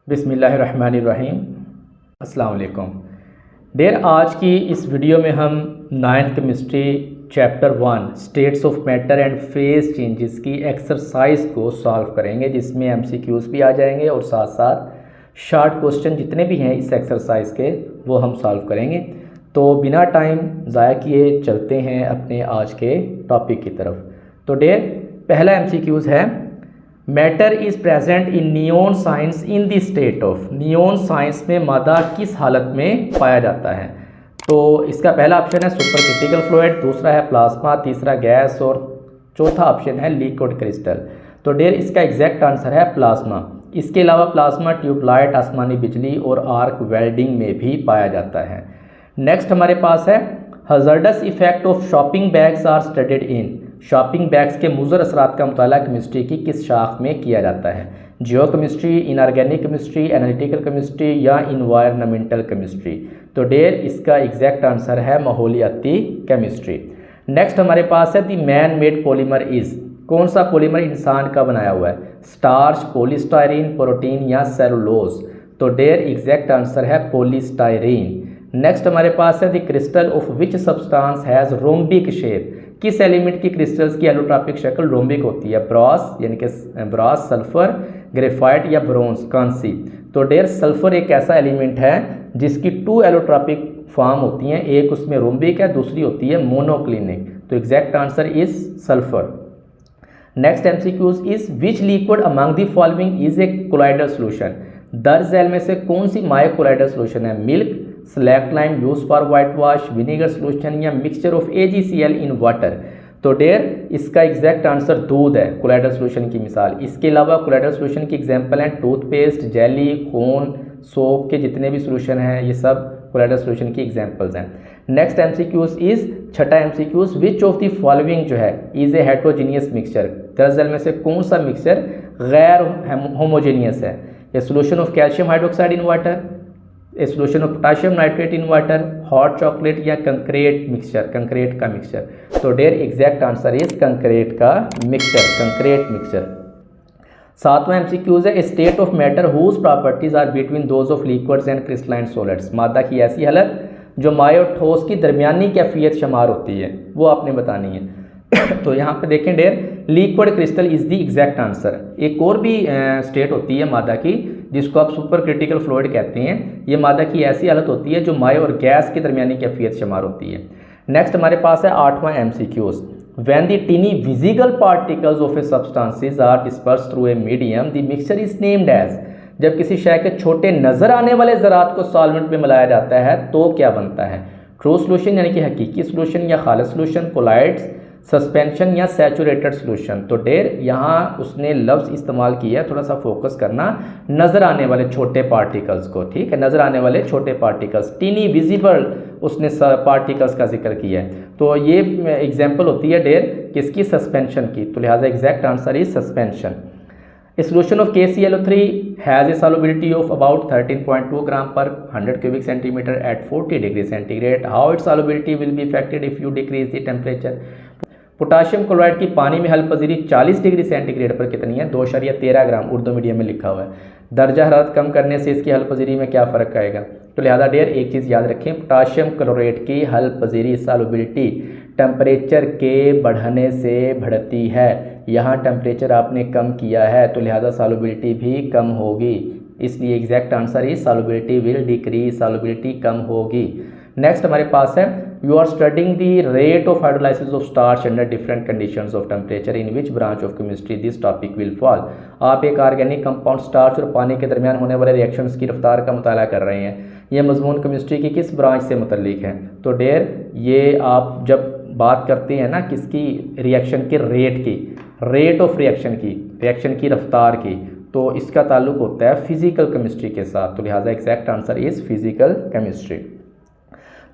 बिस्मिल्लाहिर्रहमानिर्रहीम। अस्सलाम वालेकुम। देर आज की इस वीडियो में हम 9th chemistry chapter 1 states of matter and phase changes की एक्सरसाइज को सॉल्व करेंगे, जिसमें एमसीक्यूज़ भी आ जाएंगे और साथ साथ शॉर्ट क्वेश्चन जितने भी हैं इस एक्सरसाइज के वो हम सॉल्व करेंगे। तो बिना टाइम ज़ाया किए चलते हैं अपने आज के टॉपिक की तरफ। तो डेर पहला एमसीक्यूज़ है, matter is present in neon science in the state of. Neon science में मादा किस हालत में पाया जाता है? तो इसका पहला ऑप्शन है सुपर क्रिटिकल फ्लूइड, दूसरा है प्लाज्मा, तीसरा गैस और चौथा ऑप्शन है लिक्विड क्रिस्टल। तो डेर इसका एग्जैक्ट आंसर है प्लाज्मा। इसके अलावा प्लाज्मा ट्यूबलाइट, आसमानी बिजली और आर्क वेल्डिंग में भी पाया जाता है। नेक्स्ट हमारे पास है hazards effect of shopping bags are studied in. Shopping bags के मुज़र असरात का मुताला केमिस्ट्री की किस शाख में किया जाता है? Geochemistry, inorganic chemistry, analytical chemistry या इन्वायरमेंटल केमिस्ट्री। तो डेर इसका एग्जैक्ट आंसर है माहौलियाती केमिस्ट्री। नेक्स्ट हमारे पास है the man made polymer is. कौन सा पॉलीमर इंसान का बनाया हुआ है? स्टार्च, पॉलीस्टायरीन, प्रोटीन या सेलुलोज। तो डेर एग्जैक्ट आंसर है पॉलीस्टायरीन। नेक्स्ट हमारे पास है the crystal of which substance has rhombic shape. किस एलिमेंट की क्रिस्टल्स की एलोट्रॉपिक शक्ल रोम्बिक होती है? ब्रॉस यानी कि ब्रॉस, सल्फर, ग्रेफाइट या ब्रोंज, कांसी। तो डेर सल्फर एक ऐसा एलिमेंट है जिसकी 2 एलोट्रॉपिक फॉर्म होती हैं, एक उसमें रोम्बिक है, दूसरी होती है मोनोक्लिनिक। तो exact answer is sulphur. Next MCQs is which liquid among the following is a colloidal solution. दर्ज झैल में से कौन सी माय कोलाइडल सोल्यूशन है? Milk, slack lime use for whitewash, vinegar solution या mixture of AgCl in water. तो डेर इसका एग्जैक्ट आंसर दूध है कोलाइडल सोल्यूशन की मिसाल। इसके अलावा कोलाइडल सोल्यूशन की एग्जांपल हैं टूथपेस्ट, जेली, खून, सोप के जितने भी सोल्यूशन हैं ये सब कोलाइडल सोल्यूशन की एग्जांपल्स हैं। नेक्स्ट एमसीक्यूज इज छठा MCQs which of the following जो है इज ए हेट्रोजीनियस मिक्सचर। दरअसल में से कौन सा मिक्सचर गैर होमोजेनियस है? A solution of calcium hydroxide in water, a solution of potassium nitrate in water, hot chocolate या कंक्रीट मिक्सचर, कंक्रीट का मिक्सचर। तो there exact answer is concrete का मिक्सचर, कंक्रीट मिक्सचर। सातवां एमसीक्यूज है a state of matter whose properties are between those of liquids and crystalline solids. मादा की ऐसी हालत जो माय और ठोस की दरमियानी कैफियत शुमार होती है वो आपने बतानी है। तो यहाँ पे देखें der liquid crystal is the exact answer. एक और भी स्टेट होती है मादा की जिसको आप सुपर क्रिटिकल फ्लूइड कहते हैं। ये मादा की ऐसी हालत होती है जो माय और गैस की दरमियानी कैफियत शुमार होती है। नेक्स्ट हमारे पास है आठवां MCQs when the tiny visible particles of a substances are disperse through a medium the mixture is named as. जब किसी शय के छोटे नजर आने वाले ज़रात को सॉल्वेंट में मिलाया जाता है तो क्या बनता है? ट्रू सोल्यूशन यानी कि हकीकी सोल्यूशन या खालिस सोल्यूशन, कोलाइड्स, सस्पेंशन या सैचुरेटेड सोल्यूशन। तो डेर यहाँ उसने लफ्ज़ इस्तेमाल किया है, थोड़ा सा फोकस करना, नज़र आने वाले छोटे पार्टिकल्स को, ठीक है, नज़र आने वाले छोटे पार्टिकल्स, टीनी विजिबल उसने पार्टिकल्स का जिक्र किया है। तो ये एग्जांपल होती है डेर किसकी? सस्पेंशन की। तो लिहाजा exact answer is suspension. A solution of KClO3 has a solubility of about 13.2 gram per 100 cubic centimeter at 40 degree centigrade. How its solubility will be affected if you decrease the temperature? Potassium chloride की पानी में हल पजीरी 40 degree centigrade पर कितनी है? 2.13 ग्राम, Urdu medium में लिखा हुआ है। दर्जा हरारत कम करने से इसकी हल पजीरी में क्या फ़र्क आएगा? तो लिहाजा डेर एक चीज़ याद रखें, पोटाशियम क्लोराइड की हल पजीरी सॉल्युबिलिटी टेम्परेचर के बढ़ने से बढ़ती है। यहाँ टेम्परेचर आपने कम किया है तो लिहाजा सॉल्युबिलिटी भी कम होगी, इसलिए exact answer is solubility will decrease, solubility कम होगी। नेक्स्ट हमारे पास है you are studying the rate of hydrolysis of starch under different conditions of temperature in which branch of chemistry this topic will fall. आप एक organic compound starch और पानी के दरमियान होने वाले रिएक्शंस की रफ्तार का मुताला कर रहे हैं। यह मजमून केमिस्ट्री की किस ब्रांच से मुतल्लिक है? तो डेर ये आप जब बात करते हैं ना किसकी? रिएक्शन के रेट की, रेट ऑफ रिएक्शन की, रिएक्शन की रफ्तार की, तो इसका ताल्लुक होता है फिजिकल केमिस्ट्री के साथ। तो लिहाजा exact answer is physical chemistry.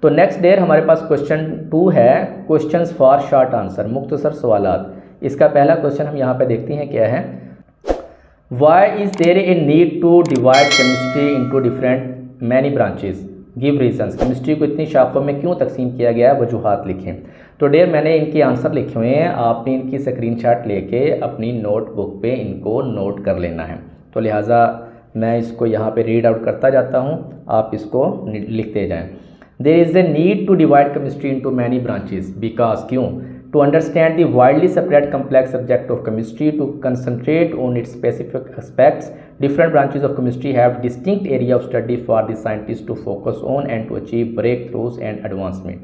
तो नेक्स्ट डेर हमारे पास क्वेश्चन 2 है क्वेश्चंस फॉर शॉर्ट आंसर, मुख्तसर सवालात। इसका पहला क्वेश्चन हम यहाँ पे देखते हैं क्या है। Why is there a need to divide chemistry into different many branches, give reasons. Chemistry को इतनी शाखों में क्यों तकसीम किया गया है, वजूहात लिखें। तो डेर मैंने इनके आंसर लिखे हुए हैं, आपने इनकी स्क्रीनशॉट लेके अपनी नोटबुक पे इनको नोट कर लेना है। तो लिहाजा मैं इसको यहाँ पे रीड आउट करता जाता हूँ, आप इसको लिखते जाएं। There is a need to divide chemistry into many branches because क्यों to understand the widely separate complex subject of chemistry to concentrate on its specific aspects. Different branches of chemistry have distinct area of study for the scientists to focus on and to achieve breakthroughs and advancement.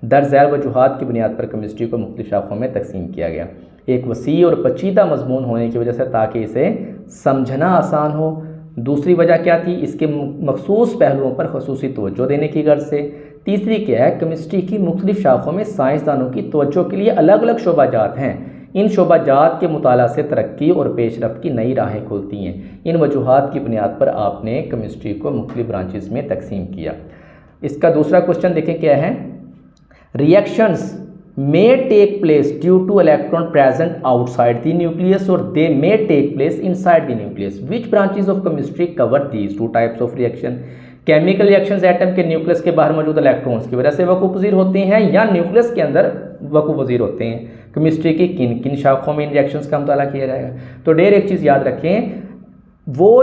दरअसल वजूहात की बुनियाद पर chemistry को मुख्तलिफ शाखों में तकसीम किया गया, एक वसी और पेचीदा मजमून होने की वजह से ताकि इसे समझना आसान हो। दूसरी वजह क्या थी, इसके मखसूस पहलुओं पर खसूसी तवज्जो देने की गर्ज से। तीसरी क्या है, केमिस्ट्री की मुख्तलिफ शाखों में साइंसदानों की तवज्जो के लिए अलग अलग शोबाजात हैं। इन शोबाजात के मुताला से तरक्की और पेशरफ्त की नई राहें खुलती हैं। इन वजूहात की बुनियाद पर आपने केमिस्ट्री को मुख्तलिफ ब्रांचेस में तकसीम किया। इसका दूसरा क्वेश्चन देखें क्या है, reactions may take place due to electron present outside the nucleus or they may take place inside the nucleus. Which branches of chemistry cover these two types of reaction? Chemical reactions atom के nucleus के बाहर मौजूद electrons की वजह से वक़ूफ़-पज़ीर होते हैं या न्यूक्लियस के अंदर वक़ूफ़-पज़ीर होते हैं। केमिस्ट्री की किन किन शाखों में इन रिएक्शंस का मुताला किया जाएगा? तो डेर एक चीज़ याद रखें, वो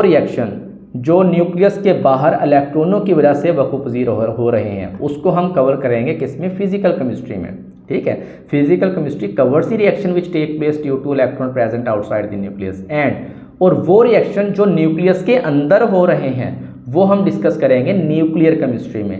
रिएक्शन जो न्यूक्लियस के बाहर इलेक्ट्रॉनों की वजह से वक़ूफ़-पज़ीर हो रहे हैं उसको हम कवर करेंगे किसमें, फिजिकल केमिस्ट्री में। ठीक है, physical chemistry covers the reaction which take place due to electron present outside the nucleus and, और वो रिएक्शन जो न्यूक्लियस के अंदर हो रहे हैं वो हम डिस्कस करेंगे न्यूक्लियर केमिस्ट्री में।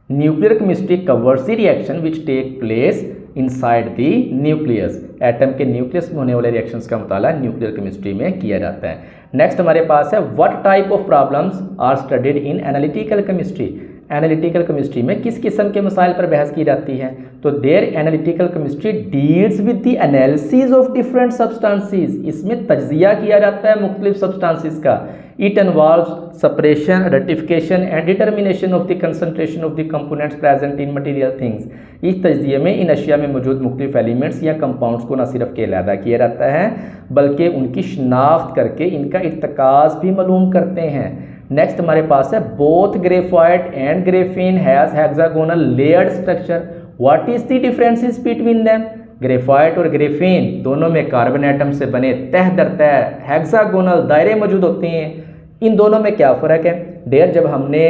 Nuclear chemistry covers the reaction which take place inside the nucleus. Atom के न्यूक्लियस में होने वाले रिएक्शंस का मुताला न्यूक्लियर केमिस्ट्री में किया जाता है। नेक्स्ट हमारे पास है, what type of problems are studied in analytical chemistry. Analytical chemistry में किस किस्म के मसाइल पर बहस की जाती है? तो there analytical chemistry deals with the analysis of different substances. इसमें तज्जिया किया जाता है मुख्तलिफ सब्सटेंसेस का। It involves separation, identification and determination of the concentration of the components present in material things. इस तज्जिए में इन अशिया में मौजूद मुख्तलिफ एलिमेंट्स या कंपाउंड्स को न सिर्फ के अलहदा किया जाता है बल्कि उनकी शनाख्त करके इनका इर्तिकाज़ भी मालूम करते हैं। नेक्स्ट हमारे पास है, both graphite and graphene has hexagonal layered structure. What is the differences between them? Graphite और ग्रेफीन दोनों में कार्बन एटम से बने तह दर तह हेक्सागोनल दायरे मौजूद होते हैं। इन दोनों में क्या फ़र्क है? डेयर जब हमने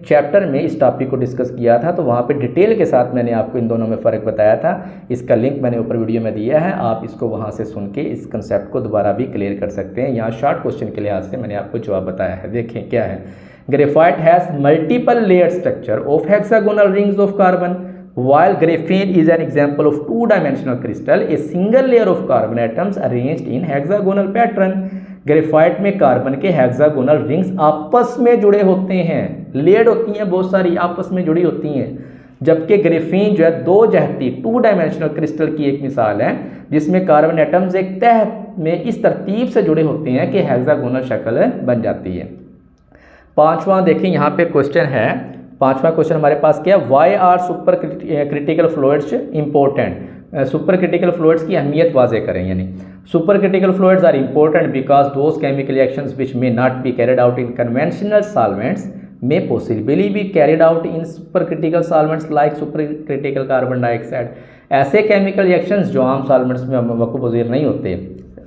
चैप्टर में इस टॉपिक को डिस्कस किया था तो वहाँ पे डिटेल के साथ मैंने आपको इन दोनों में फ़र्क बताया था। इसका लिंक मैंने ऊपर वीडियो में दिया है, आप इसको वहाँ से सुन के इस कंसेप्ट को दोबारा भी क्लियर कर सकते हैं। यहाँ शॉर्ट क्वेश्चन के लिहाज से मैंने आपको जवाब बताया है। देखें क्या है, graphite has multiple layer structure of hexagonal rings of carbon while graphene is an example of two-dimensional crystal, a single layer of carbon atoms arranged in hexagonal pattern. Graphite में कार्बन के हेक्सागोनल रिंग्स आपस में जुड़े होते हैं, layered होती हैं, बहुत सारी आपस में जुड़ी होती हैं। जबकि ग्रेफीन जो है दो जहती टू डायमेंशनल क्रिस्टल की एक मिसाल है जिसमें कार्बन एटम्स एक तह में इस तरतीब से जुड़े होते हैं कि हेक्सागोनल शक्ल बन जाती है। पांचवा देखें यहाँ पे क्वेश्चन है, पांचवा क्वेश्चन हमारे पास क्या है, why are super critical fluids important. Super critical fluids की अहमियत वाजे करें, यानी super critical fluids are important because those chemical reactions which may not be carried out in conventional solvents may possibly be carried out in super critical solvents like super critical carbon dioxide. ऐसे chemical reactions जो आम solvents में वक़ूफ़-पज़ीर नहीं होते,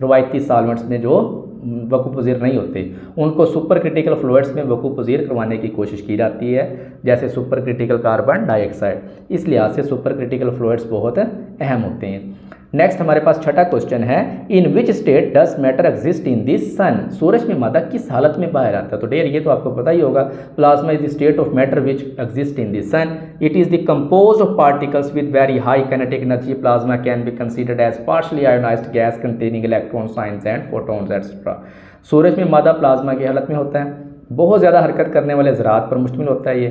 रवायती solvents में जो वक़ूफ़-पज़ीर नहीं होते, उनको सुपर क्रिटिकल फ्लूइड्स में वक़ूफ़-पज़ीर करवाने की कोशिश की जाती है, जैसे सुपर क्रिटिकल कार्बन डाइऑक्साइड। इस लिहाज से सुपर क्रिटिकल फ्लूइड्स बहुत अहम होते हैं। नेक्स्ट हमारे पास छठा क्वेश्चन है, in which state does matter exist in this sun. सूरज में मादा किस हालत में बाहर आता है? तो डेयर ये तो आपको पता ही होगा, plasma is the state of matter which exist in this sun. It is the compose of particles with very high kinetic energy. Plasma can be considered as partially ionised gas containing electrons, ions and photons etcetera. सूरज में मादा plasma की हालत में होता है, बहुत ज़्यादा हरकत करने वाले ज़रात पर मुश्तमिल होता है। ये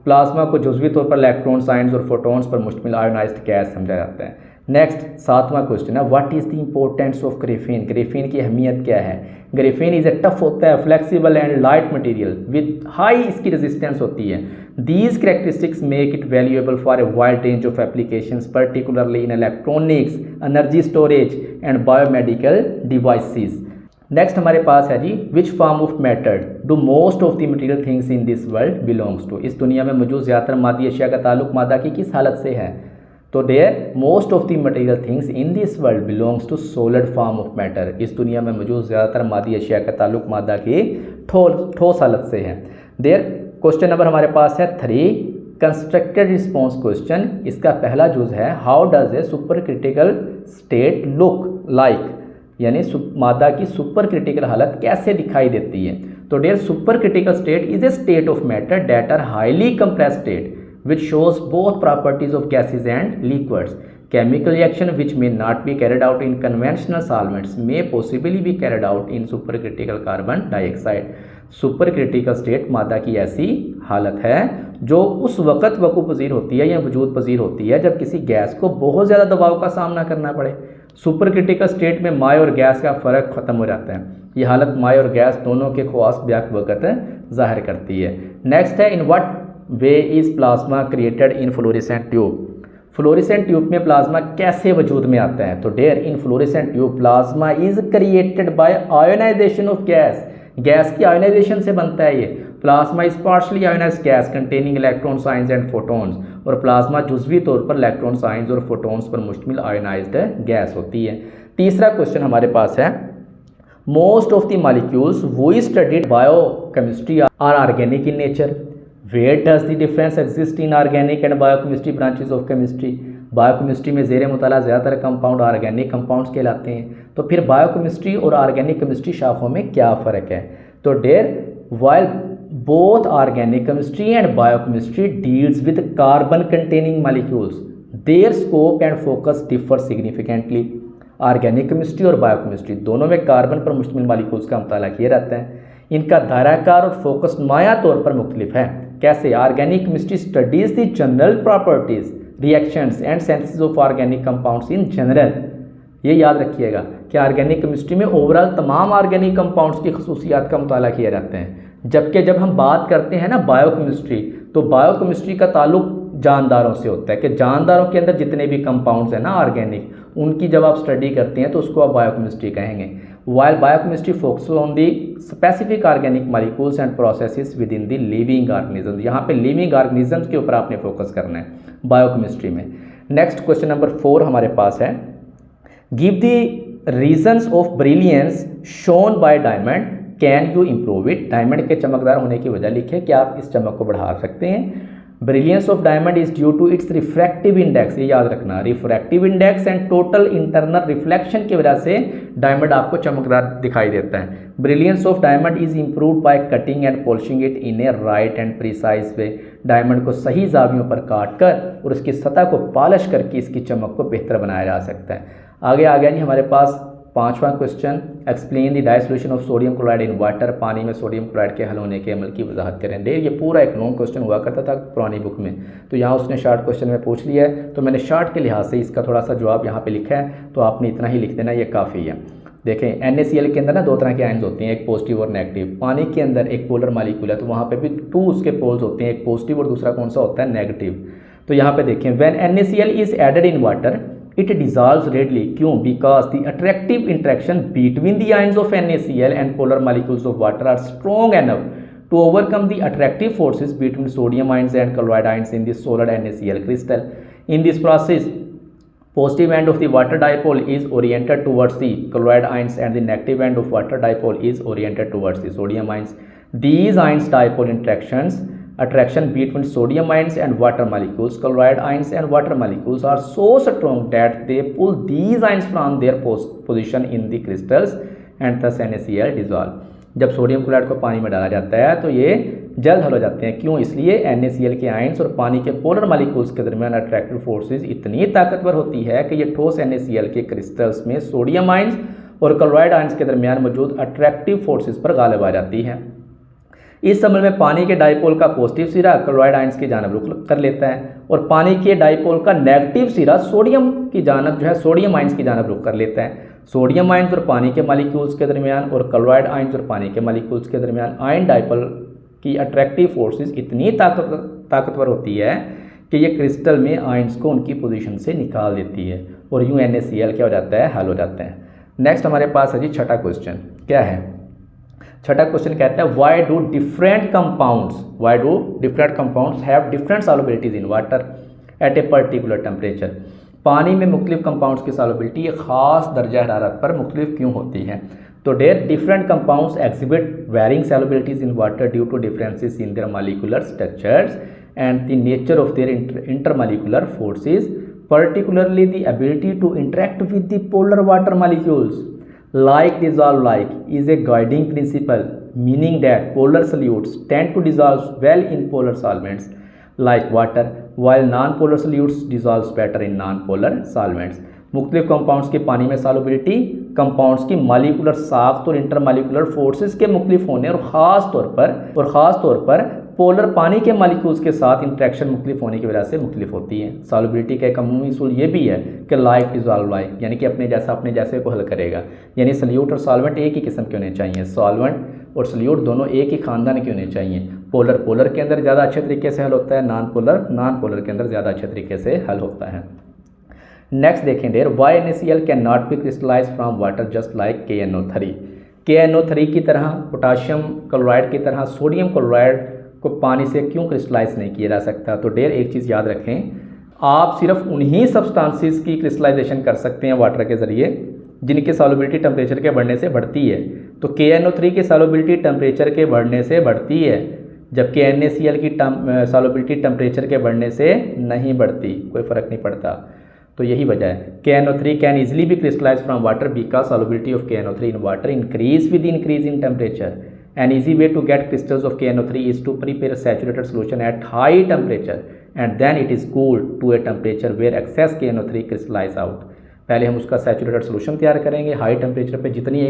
प्लाज्मा को जुज़वी तौर पर इलेक्ट्रॉन्स, आयंस और फोटॉन्स पर मुश्तमिल आयोनाइज्ड गैस समझा जाता है। नेक्स्ट सातवां क्वेश्चन है, what is the importance of graphene. Graphene की अहमियत क्या है? ग्रेफीन इज ए टफ होता है, flexible and light material with high इसकी रेजिस्टेंस होती है। These characteristics make it valuable for a wide range of applications particularly in electronics, energy storage and biomedical devices. Next हमारे पास है जी, which form of matter do most of the material things in this world belongs to. इस दुनिया में मौजूद ज़्यादातर मादी अशिया का ताल्लुक मादा की किस हालत से है? तो there most of the material things in this world belongs to solid form of matter. इस दुनिया में मौजूद ज़्यादातर मादी अशिया का ताल्लुक मादा की ठोस हालत से है। देयर क्वेश्चन नंबर हमारे पास है 3 कंस्ट्रक्टेड रिस्पॉन्स क्वेश्चन। इसका पहला जुज है how does a super critical state look like, यानी मादा की सुपर क्रिटिकल हालत कैसे दिखाई देती है। तो there super critical state is a state of matter that are highly compressed state which shows both properties of gases and liquids. Chemical reaction which may not be carried out in conventional solvents may possibly be carried out in supercritical carbon dioxide. Supercritical state मादा की ऐसी हालत है जो उस वक़्त वक़ू पजीर होती है या वजूद पजीर होती है जब किसी गैस को बहुत ज़्यादा दबाव का सामना करना पड़े। सुपरक्रिटिकल स्टेट में माए और गैस का फ़र्क ख़त्म हो जाता है। ये हालत माए और गैस दोनों के ख़वास ब्याक वक़्त ज़ाहिर करती है। नेक्स्ट है in what way is plasma created in fluorescent tube. Fluorescent tube में प्लाज्मा कैसे वजूद में आता है। तो there in fluorescent tube plasma is created by ionization of gas. Gas की आयोनाइजेशन से बनता है ये। Plasma is partially ionised gas containing electrons ions and photons. और प्लाज्मा जुज़वी तौर पर इलेक्ट्रॉन्स आयंस और फोटॉन्स पर मुश्तमिल आयोनाइज्ड गैस होती है। तीसरा क्वेश्चन हमारे पास है most of the molecules we studied biochemistry are organic in nature. Where does the difference exist in organic and biochemistry branches of chemistry? Biochemistry में ज़ेर मुताला ज़्यादातर कंपाउंड ऑर्गेनिक कंपाउंड्स कहलाते हैं। तो फिर बायोकेमिस्ट्री और ऑर्गेनिक केमिस्ट्री शाखों में क्या फ़र्क है। तो there while both organic chemistry and biochemistry deals with carbon containing molecules their scope and focus differ significantly. Organic chemistry और बायोकेमिस्ट्री दोनों में कार्बन पर मुश्तमिल मॉलिक्यूल्स का मुताला किया जाता है। इनका दायराकार और फोकस नुमाया तौर पर मुख्तलिफ है। कैसे। Organic chemistry studies the general properties reactions and synthesis of organic compounds in general. ये याद रखिएगा कि ऑर्गेनिक केमिस्ट्री में ओवरऑल तमाम ऑर्गेनिक कंपाउंड्स की खसूसियात का मुताला किया जाता है। जबकि जब हम बात करते हैं ना बायोकेमिस्ट्री, तो बायोकेमिस्ट्री का ताल्लुक जानदारों से होता है कि जानदारों के अंदर जितने भी कंपाउंड्स हैं ना ऑर्गेनिक, उनकी जब आप स्टडी करते हैं तो उसको आप बायोकेमिस्ट्री कहेंगे। While biochemistry focus on the specific organic molecules and processes with in the living organism. यहाँ पे लिविंग ऑर्गेनिजम्स के ऊपर आपने फोकस करना है बायोकेमिस्ट्री में। नेक्स्ट क्वेश्चन नंबर 4 हमारे पास है give the reasons of brilliance shown by diamond can you improve it. Diamond के चमकदार होने की वजह लिखे कि आप इस चमक को बढ़ा सकते हैं। Brilliance of diamond is due to its refractive index. ये याद रखना, refractive index and total internal reflection की वजह से डायमंड आपको चमकदार दिखाई देता है। Brilliance of diamond is improved by cutting and polishing it in a right and precise way. Diamond को सही जावियों पर काट कर और उसकी सतह को पॉलिश करके इसकी चमक को बेहतर बनाया जा सकता है। आगे आ गया जी हमारे पास 5वां question explain the dissolution of sodium chloride in water. पानी में सोडियम क्लोराइड के हल होने के अमल की वजाहत करें। डेर ये पूरा एक लॉन्ग क्वेश्चन हुआ करता था पुरानी बुक में, तो यहाँ उसने शॉर्ट क्वेश्चन में पूछ लिया है, तो मैंने शॉर्ट के लिहाज से इसका थोड़ा सा जवाब यहाँ पे लिखा है, तो आपने इतना ही लिख देना, ये काफ़ी है। देखें NaCl के अंदर ना 2 तरह के आयन्स होते हैं, एक पॉजिटिव और नेगेटिव। पानी के अंदर एक पोलर मॉलिक्यूल है तो वहाँ पे भी 2 उसके पोल्स होते हैं, एक पॉजिटिव और दूसरा कौन सा होता है, नेगेटिव। तो यहाँ पे देखें when NaCl is added in water it dissolves readily। क्यों? because the attractive interaction between the ions of NaCl and polar molecules of water are strong enough to overcome the attractive forces between sodium ions and chloride ions in the solid NaCl crystal. In this process, positive end of the water dipole is oriented towards the chloride ions and the negative end of water dipole is oriented towards the sodium ions. These ions dipole attraction between sodium ions and water molecules, chloride ions and water molecules are so strong that they pull these ions from their position in the crystals and thus NaCl dissolve। जब sodium chloride को पानी में डाला जाता है तो ये जल्द हल हो जाते हैं। क्यों? इसलिए NaCl के आयंस और पानी के पोलर मॉलिक्यूल्स के दरमियान अट्रैक्टिव फोर्सेस इतनी ताकतवर होती है कि ये ठोस NaCl के क्रिस्टल्स में सोडियम आयंस और क्लोराइड आयंस के दरमियान मौजूद अट्रैक्टिव फोर्सेस पर गालिब आ जाती है। इस समय में पानी के डाइपोल का पॉजिटिव सिरा क्लोराइड आयंस की जानब रुख कर लेता है और पानी के डाइपोल का नेगेटिव सिरा सोडियम की जानब जो है सोडियम आयंस की जानब रुख कर लेता है। सोडियम आयंस और पानी के मॉलिक्यूल्स के दरमियान और क्लोराइड आयंस और पानी के मॉलिक्यूल्स के दरमियान आयन डाइपोल की अट्रैक्टिव फोर्सेस इतनी ताकतवर होती है कि ये क्रिस्टल में आयंस को उनकी पोजीशन से निकाल देती है और यूँ NaCl क्या हो जाता है, हल हो जाता है। नेक्स्ट हमारे पास है जी छठा क्वेश्चन। क्या है छठा क्वेश्चन? कहता है why do different compounds have different solubilities in water. At a particular temperature. पानी में मुख्तलिफ कंपाउंड्स की सॉल्युबिलिटी एक ख़ास दर्जा हरारत पर मुख्तलिफ क्यों होती है? तो there different compounds exhibit varying solubilities in water due to differences in their molecular structures and the nature of their intermolecular forces, particularly the ability to interact with the polar water molecules like dissolve like is a guiding principle, meaning that polar solutes tend to dissolve well in polar solvents like water while non-polar solutes dissolves better in non-polar solvents। मुख्तलिफ compounds की पानी में solubility compounds की molecular साख्त और intermolecular forces के मुख्तलिफ होने और ख़ास तौर पर पोलर पानी के मॉलिक्यूल्स के साथ इंटरेक्शन मुख्तलिफ होने की वजह से मुख्तलिफ होती है। सॉल्युबिलिटी का एक अमूमी उसूल ये भी है कि लाइक डिज़ॉल्व लाइक, यानी कि अपने जैसे को हल करेगा, यानी सल्यूट और सॉल्वेंट एक ही किस्म के होने चाहिए, सॉल्वेंट और सल्यूट दोनों एक ही खानदान के होने चाहिए। पोलर के अंदर ज़्यादा अच्छे तरीके से हल होता है, नॉन पोलर के अंदर ज़्यादा अच्छे तरीके से हल होता है। नेक्स्ट देखें there why NaCl can not be crystallize from water just like KNO3। KNO3 की तरह, पोटाशियम क्लोराइड की तरह सोडियम क्लोराइड को पानी से क्यों क्रिस्टलाइज नहीं किया जा सकता? तो डेयर एक चीज़ याद रखें, आप सिर्फ उन्हीं सब्सटेंसेस की क्रिस्टलाइजेशन कर सकते हैं वाटर के ज़रिए जिनकी सॉल्युबिलिटी टेम्परेचर के बढ़ने से बढ़ती है। तो KNO3 की सॉल्युबिलिटी टेम्परेचर के बढ़ने से बढ़ती है, जबकि NaCl की सॉल्युबिलिटी टेम्परेचर के बढ़ने से नहीं बढ़ती, कोई फ़र्क नहीं पड़ता। तो यही वजह है। KNO3 can easily B crystallize from water because solubility of KNO3 in water increase with increase in temperature. An easy way to get crystals of KNO3 is to prepare a saturated solution at high temperature and then it is cooled to a temperature where excess KNO3 crystallize out। पहले हम उसका saturated solution तैयार करेंगे high temperature पे, जितनी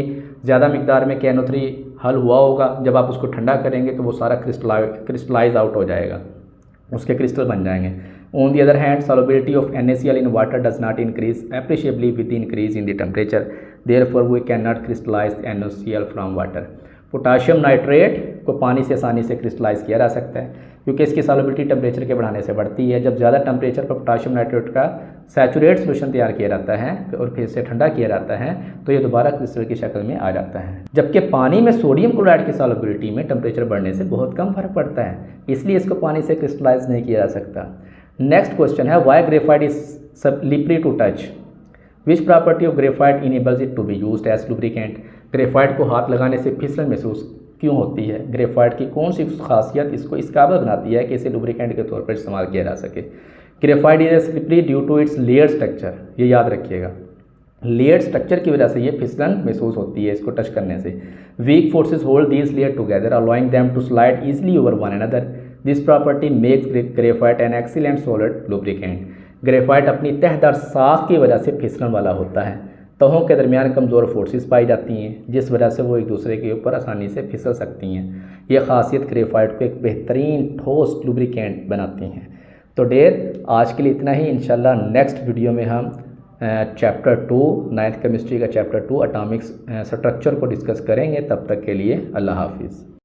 ज़्यादा मिकदार में KNO3 हल हुआ होगा, जब आप उसको ठंडा करेंगे तो वो सारा क्रिस्टलाइज आउट हो जाएगा, उसके क्रिस्टल बन जाएंगे। On the other hand, solubility of NaCl in water does not increase appreciably with the increase in the temperature. Therefore, we cannot crystallize NaCl from water। Potassium nitrate को पानी से आसानी से क्रिस्टलाइज किया जा सकता है क्योंकि इसकी सॉल्युबिलिटी टेम्परेचर के बढ़ाने से बढ़ती है। जब ज़्यादा टेम्परेचर पर पोटाशियम नाइट्रेट का सैचुरेट सोल्यूशन तैयार किया जाता है और फिर से ठंडा किया जाता है तो ये दोबारा क्रिस्टल की शक्ल में आ जाता है, जबकि पानी में सोडियम क्लोराइड की सॉल्युबिलिटी में टेम्परेचर बढ़ने से बहुत कम फर्क पड़ता है, इसलिए इसको पानी से क्रिस्टलाइज नहीं किया जा सकता। नेक्स्ट क्वेश्चन है why graphite is slippery to touch, which property of graphite enables it to be used as lubricant. Graphite को हाथ लगाने से फिसलन महसूस क्यों होती है? ग्रेफाइट की कौन सी खासियत इसको इस काबिल बनाती है कि इसे लुब्रिकेंट के तौर पर इस्तेमाल किया जा सके? Graphite is slippery due to its layer structure, ये याद रखिएगा, लेयर स्ट्रक्चर की वजह से ये फिसलन महसूस होती है इसको टच करने से। Weak forces hold these layer together allowing them to slide easily over one another. This property makes graphite an excellent solid lubricant. Graphite अपनी तहदार साख की वजह से फिसलन वाला होता है, तहों के दरमियान कमज़ोर फोर्सेस पाई जाती हैं जिस वजह से वो एक दूसरे के ऊपर आसानी से फिसल सकती हैं। ये खासियत ग्रेफाइट को एक बेहतरीन ठोस लुब्रिकेंट बनाती हैं। तो डेयर आज के लिए इतना ही, इंशाल्लाह नेक्स्ट वीडियो में हम चैप्टर 2 9th केमिस्ट्री का चैप्टर 2 एटॉमिक स्ट्रक्चर को डिस्कस करेंगे। तब तक के लिए अल्लाह हाफिज़।